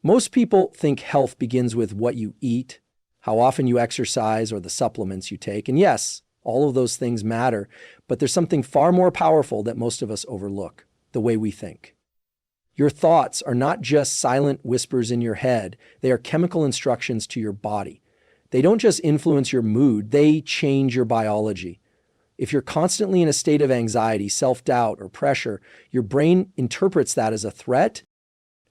Most people think health begins with what you eat, how often you exercise, or the supplements you take. And yes, all of those things matter, but there's something far more powerful that most of us overlook: the way we think. Your thoughts are not just silent whispers in your head, they are chemical instructions to your body. They don't just influence your mood, they change your biology. If you're constantly in a state of anxiety, self-doubt, or pressure, your brain interprets that as a threat,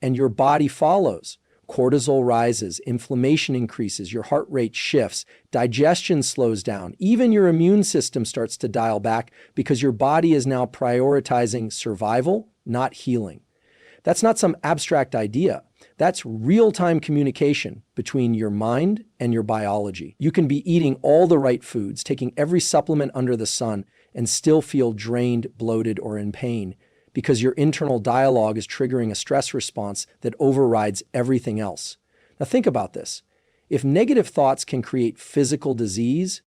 and your body follows. Cortisol rises, inflammation increases, your heart rate shifts, digestion slows down, even your immune system starts to dial back because your body is now prioritizing survival, not healing. That's not some abstract idea. That's real-time communication between your mind and your biology. You can be eating all the right foods, taking every supplement under the sun, and still feel drained, bloated, or in pain because your internal dialogue is triggering a stress response that overrides everything else. Now think about this. If negative thoughts can create physical disease,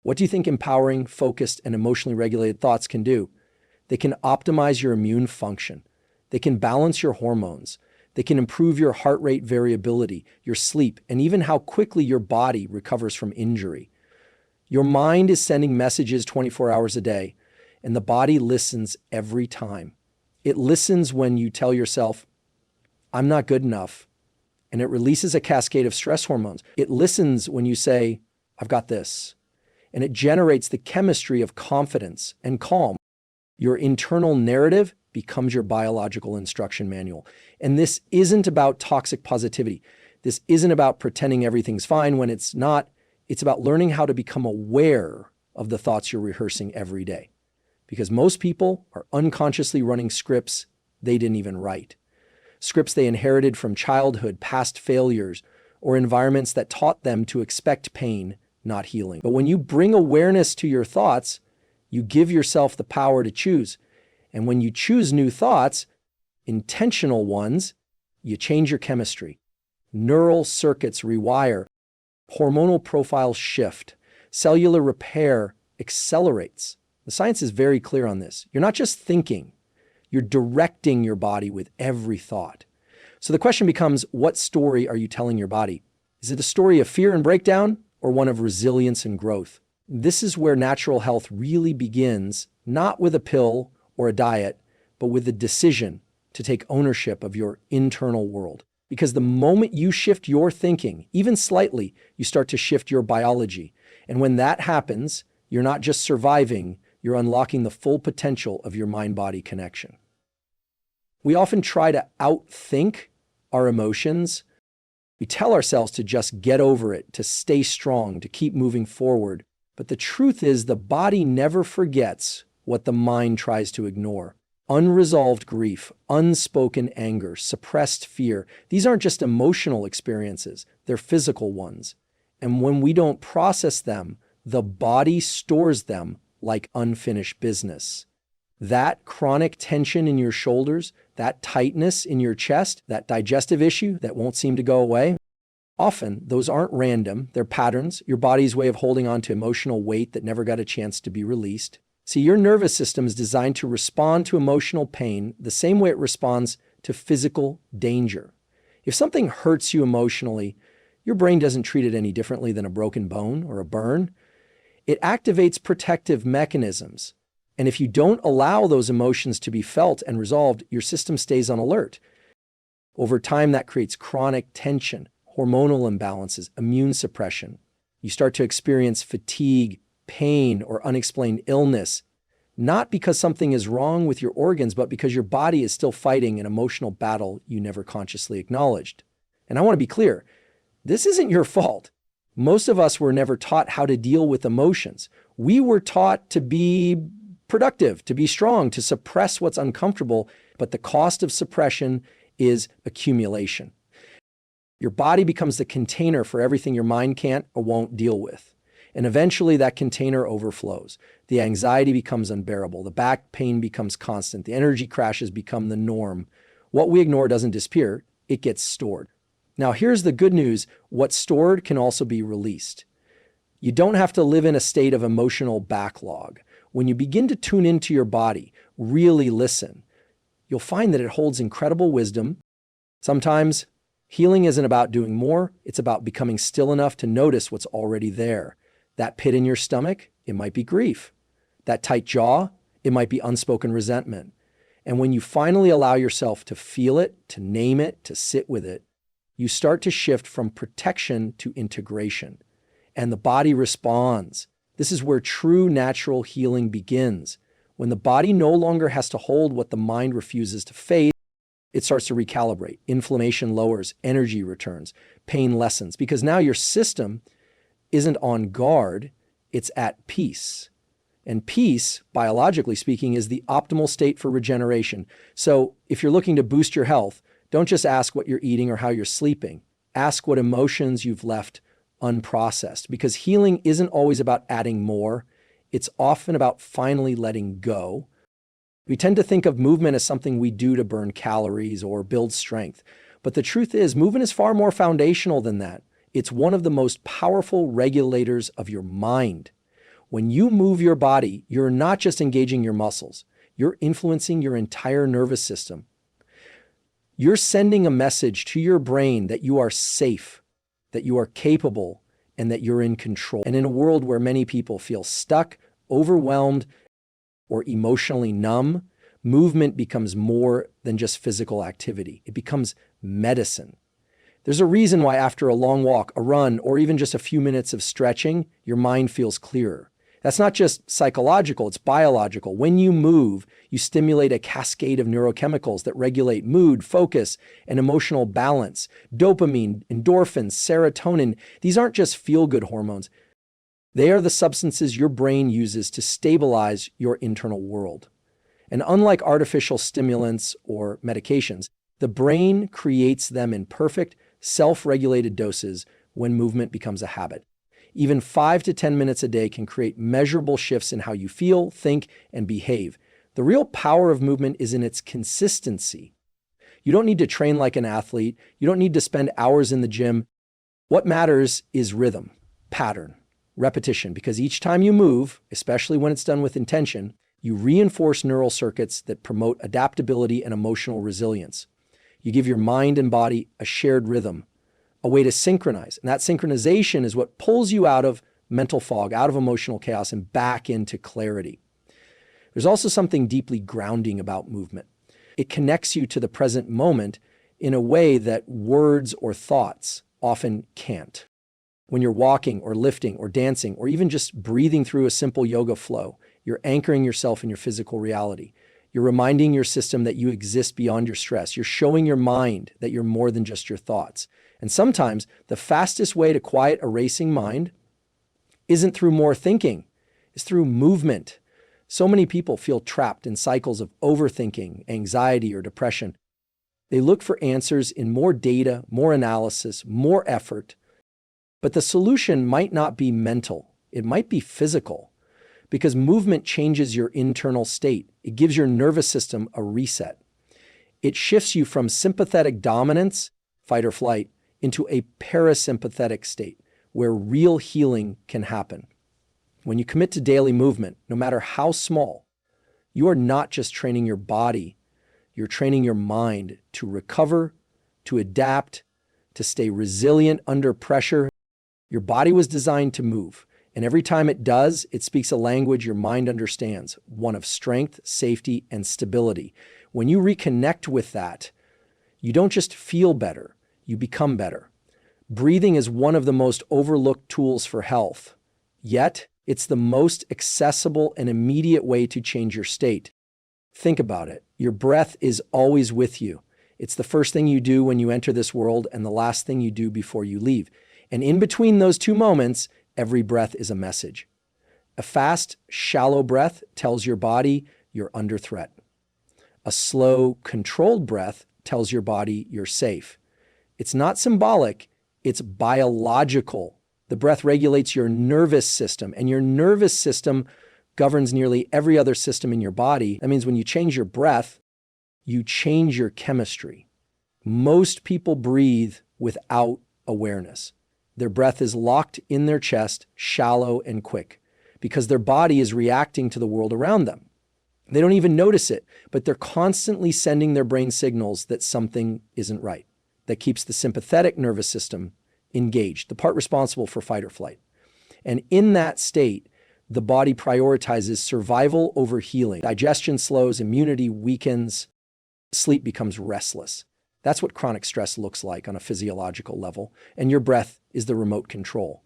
what do you think empowering, focused, and emotionally regulated thoughts can do? They can optimize your immune function. They can balance your hormones. They can improve your heart rate variability, your sleep, and even how quickly your body recovers from injury. Your mind is sending messages 24 hours a day, and the body listens every time. It listens when you tell yourself, "I'm not good enough," and it releases a cascade of stress hormones. It listens when you say, "I've got this," and it generates the chemistry of confidence and calm. Your internal narrative becomes your biological instruction manual. And this isn't about toxic positivity. This isn't about pretending everything's fine when it's not. It's about learning how to become aware of the thoughts you're rehearsing every day. Because most people are unconsciously running scripts they didn't even write. Scripts they inherited from childhood, past failures, or environments that taught them to expect pain, not healing. But when you bring awareness to your thoughts, you give yourself the power to choose. And when you choose new thoughts, intentional ones, you change your chemistry. Neural circuits rewire, hormonal profiles shift, cellular repair accelerates. The science is very clear on this. You're not just thinking, you're directing your body with every thought. So the question becomes, what story are you telling your body? Is it a story of fear and breakdown or one of resilience and growth? This is where natural health really begins, not with a pill or a diet, but with the decision to take ownership of your internal world. Because the moment you shift your thinking, even slightly, you start to shift your biology. And when that happens, you're not just surviving, you're unlocking the full potential of your mind-body connection. We often try to outthink our emotions. We tell ourselves to just get over it, to stay strong, to keep moving forward. But the truth is, the body never forgets what the mind tries to ignore. Unresolved grief, unspoken anger, suppressed fear, these aren't just emotional experiences, they're physical ones. And when we don't process them, the body stores them like unfinished business. That chronic tension in your shoulders, that tightness in your chest, that digestive issue that won't seem to go away, often those aren't random, they're patterns, your body's way of holding on to emotional weight that never got a chance to be released. See, your nervous system is designed to respond to emotional pain the same way it responds to physical danger. If something hurts you emotionally, your brain doesn't treat it any differently than a broken bone or a burn. It activates protective mechanisms. And if you don't allow those emotions to be felt and resolved, your system stays on alert. Over time, that creates chronic tension, hormonal imbalances, immune suppression. You start to experience fatigue, pain, or unexplained illness, not because something is wrong with your organs, but because your body is still fighting an emotional battle you never consciously acknowledged. And I want to be clear, this isn't your fault. Most of us were never taught how to deal with emotions. We were taught to be productive, to be strong, to suppress what's uncomfortable, but the cost of suppression is accumulation. Your body becomes the container for everything your mind can't or won't deal with. And eventually that container overflows. The anxiety becomes unbearable. The back pain becomes constant. The energy crashes become the norm. What we ignore doesn't disappear, it gets stored. Now here's the good news, what's stored can also be released. You don't have to live in a state of emotional backlog. When you begin to tune into your body, really listen, you'll find that it holds incredible wisdom. Sometimes Healing isn't about doing more, it's about becoming still enough to notice what's already there. That pit in your stomach, it might be grief. That tight jaw, it might be unspoken resentment. And when you finally allow yourself to feel it, to name it, to sit with it, you start to shift from protection to integration. And the body responds. This is where true natural healing begins. When the body no longer has to hold what the mind refuses to face, it starts to recalibrate. Inflammation lowers, energy returns, pain lessens, because now your system isn't on guard, it's at peace. And peace, biologically speaking, is the optimal state for regeneration. So if you're looking to boost your health, don't just ask what you're eating or how you're sleeping. Ask what emotions you've left unprocessed, because healing isn't always about adding more. It's often about finally letting go. We tend to think of movement as something we do to burn calories or build strength. But the truth is, movement is far more foundational than that. It's one of the most powerful regulators of your mind. When you move your body, you're not just engaging your muscles, you're influencing your entire nervous system. You're sending a message to your brain that you are safe, that you are capable, and that you're in control. And in a world where many people feel stuck, overwhelmed, or emotionally numb, movement becomes more than just physical activity. It becomes medicine. There's a reason why after a long walk, a run, or even just a few minutes of stretching, your mind feels clearer. That's not just psychological, it's biological. When you move, you stimulate a cascade of neurochemicals that regulate mood, focus, and emotional balance. Dopamine, endorphins, serotonin, these aren't just feel-good hormones. They are the substances your brain uses to stabilize your internal world. And unlike artificial stimulants or medications, the brain creates them in perfect, self-regulated doses when movement becomes a habit. Even 5 to 10 minutes a day can create measurable shifts in how you feel, think, and behave. The real power of movement is in its consistency. You don't need to train like an athlete. You don't need to spend hours in the gym. What matters is rhythm, pattern, repetition, because each time you move, especially when it's done with intention, you reinforce neural circuits that promote adaptability and emotional resilience. You give your mind and body a shared rhythm, a way to synchronize. And that synchronization is what pulls you out of mental fog, out of emotional chaos, and back into clarity. There's also something deeply grounding about movement. It connects you to the present moment in a way that words or thoughts often can't. When you're walking or lifting or dancing or even just breathing through a simple yoga flow, you're anchoring yourself in your physical reality. You're reminding your system that you exist beyond your stress. You're showing your mind that you're more than just your thoughts. And sometimes the fastest way to quiet a racing mind isn't through more thinking, it's through movement. So many people feel trapped in cycles of overthinking, anxiety, or depression. They look for answers in more data, more analysis, more effort. But the solution might not be mental, it might be physical, because movement changes your internal state. It gives your nervous system a reset. It shifts you from sympathetic dominance, fight or flight, into a parasympathetic state where real healing can happen. When you commit to daily movement, no matter how small, you are not just training your body, you're training your mind to recover, to adapt, to stay resilient under pressure. Your body was designed to move, and every time it does, it speaks a language your mind understands, one of strength, safety, and stability. When you reconnect with that, you don't just feel better, you become better. Breathing is one of the most overlooked tools for health, yet it's the most accessible and immediate way to change your state. Think about it. Your breath is always with you. It's the first thing you do when you enter this world and the last thing you do before you leave. And in between those two moments, every breath is a message. A fast, shallow breath tells your body you're under threat. A slow, controlled breath tells your body you're safe. It's not symbolic, it's biological. The breath regulates your nervous system, and your nervous system governs nearly every other system in your body. That means when you change your breath, you change your chemistry. Most people breathe without awareness. Their breath is locked in their chest, shallow and quick, because their body is reacting to the world around them. They don't even notice it, but they're constantly sending their brain signals that something isn't right. that keeps the sympathetic nervous system engaged, the part responsible for fight or flight. And in that state, the body prioritizes survival over healing. Digestion slows, immunity weakens, sleep becomes restless. That's what chronic stress looks like on a physiological level, and your breath is the remote control.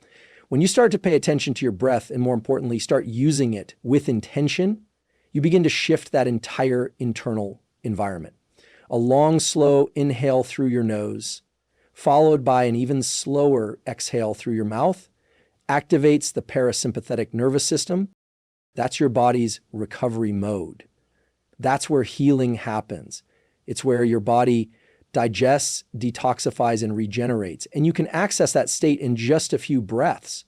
When you start to pay attention to your breath, and more importantly, start using it with intention, you begin to shift that entire internal environment. A long, slow inhale through your nose, followed by an even slower exhale through your mouth, activates the parasympathetic nervous system. That's your body's recovery mode. That's where healing happens. It's where your body digests, detoxifies, and regenerates. And you can access that state in just a few breaths.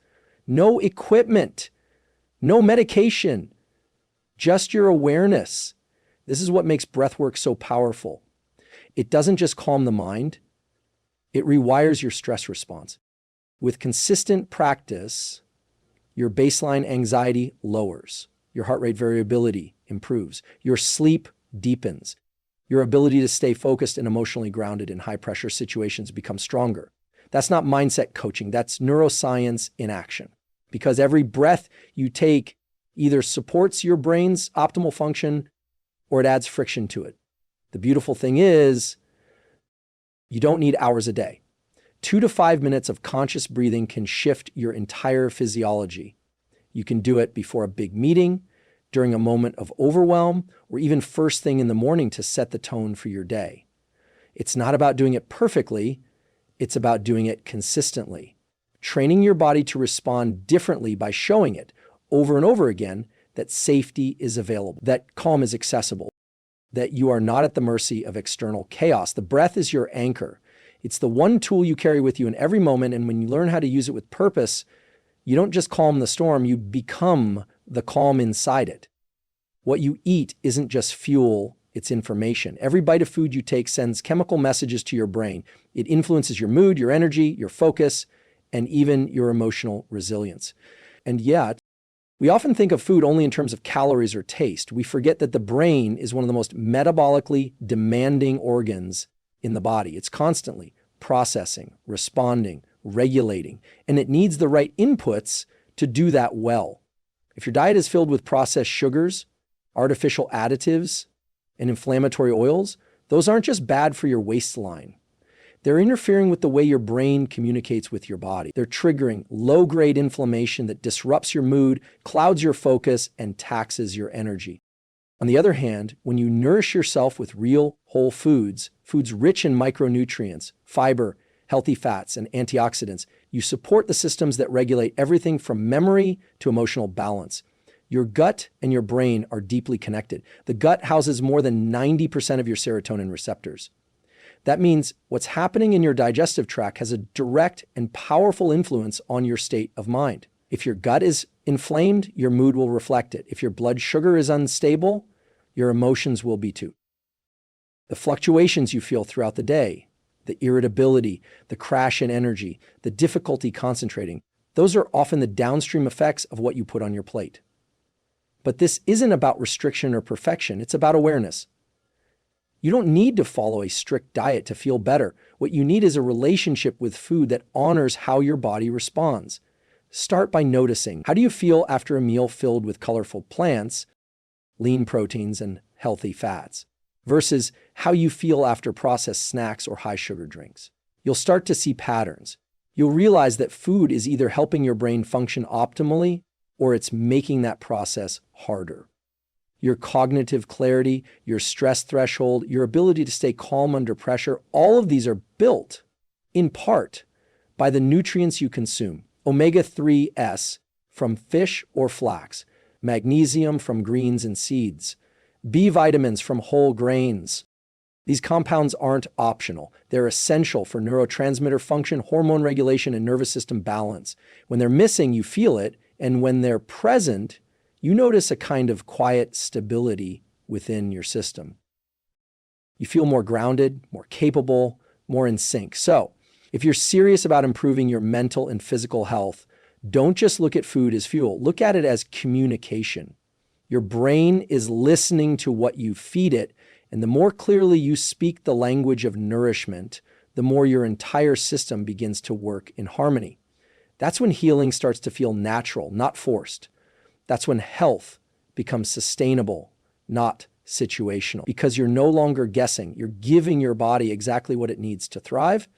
No equipment, no medication, just your awareness. This is what makes breath work so powerful. It doesn't just calm the mind, it rewires your stress response. With consistent practice, your baseline anxiety lowers, your heart rate variability improves, your sleep deepens, your ability to stay focused and emotionally grounded in high-pressure situations becomes stronger. That's not mindset coaching, that's neuroscience in action. Because every breath you take either supports your brain's optimal function or it adds friction to it. The beautiful thing is, you don't need hours a day. 2 to 5 minutes of conscious breathing can shift your entire physiology. You can do it before a big meeting, during a moment of overwhelm, or even first thing in the morning to set the tone for your day. It's not about doing it perfectly, it's about doing it consistently. Training your body to respond differently by showing it over and over again that safety is available, that calm is accessible, that you are not at the mercy of external chaos. The breath is your anchor. It's the one tool you carry with you in every moment, and when you learn how to use it with purpose, you don't just calm the storm, you become the calm inside it. What you eat isn't just fuel, it's information. Every bite of food you take sends chemical messages to your brain. It influences your mood, your energy, your focus, and even your emotional resilience. And yet, we often think of food only in terms of calories or taste. We forget that the brain is one of the most metabolically demanding organs in the body. It's constantly processing, responding, regulating, and it needs the right inputs to do that well. If your diet is filled with processed sugars, artificial additives, and inflammatory oils, those aren't just bad for your waistline. They're interfering with the way your brain communicates with your body. They're triggering low-grade inflammation that disrupts your mood, clouds your focus, and taxes your energy. On the other hand, when you nourish yourself with real whole foods, foods rich in micronutrients, fiber, healthy fats, and antioxidants, you support the systems that regulate everything from memory to emotional balance. Your gut and your brain are deeply connected. The gut houses more than 90% of your serotonin receptors. That means what's happening in your digestive tract has a direct and powerful influence on your state of mind. If your gut is inflamed, your mood will reflect it. If your blood sugar is unstable, your emotions will be too. The fluctuations you feel throughout the day, the irritability, the crash in energy, the difficulty concentrating, those are often the downstream effects of what you put on your plate. But this isn't about restriction or perfection, it's about awareness. You don't need to follow a strict diet to feel better. What you need is a relationship with food that honors how your body responds. Start by noticing, how do you feel after a meal filled with colorful plants, lean proteins, and healthy fats, versus how you feel after processed snacks or high sugar drinks? You'll start to see patterns. You'll realize that food is either helping your brain function optimally or it's making that process harder. Your cognitive clarity, your stress threshold, your ability to stay calm under pressure, all of these are built, in part, by the nutrients you consume. Omega-3s from fish or flax, magnesium from greens and seeds, B vitamins from whole grains. These compounds aren't optional. They're essential for neurotransmitter function, hormone regulation, and nervous system balance. When they're missing, you feel it, and when they're present, you notice a kind of quiet stability within your system. You feel more grounded, more capable, more in sync. So, if you're serious about improving your mental and physical health, don't just look at food as fuel. Look at it as communication. Your brain is listening to what you feed it, and the more clearly you speak the language of nourishment, the more your entire system begins to work in harmony. That's when healing starts to feel natural, not forced. That's when health becomes sustainable, not situational, because you're no longer guessing. You're giving your body exactly what it needs to thrive,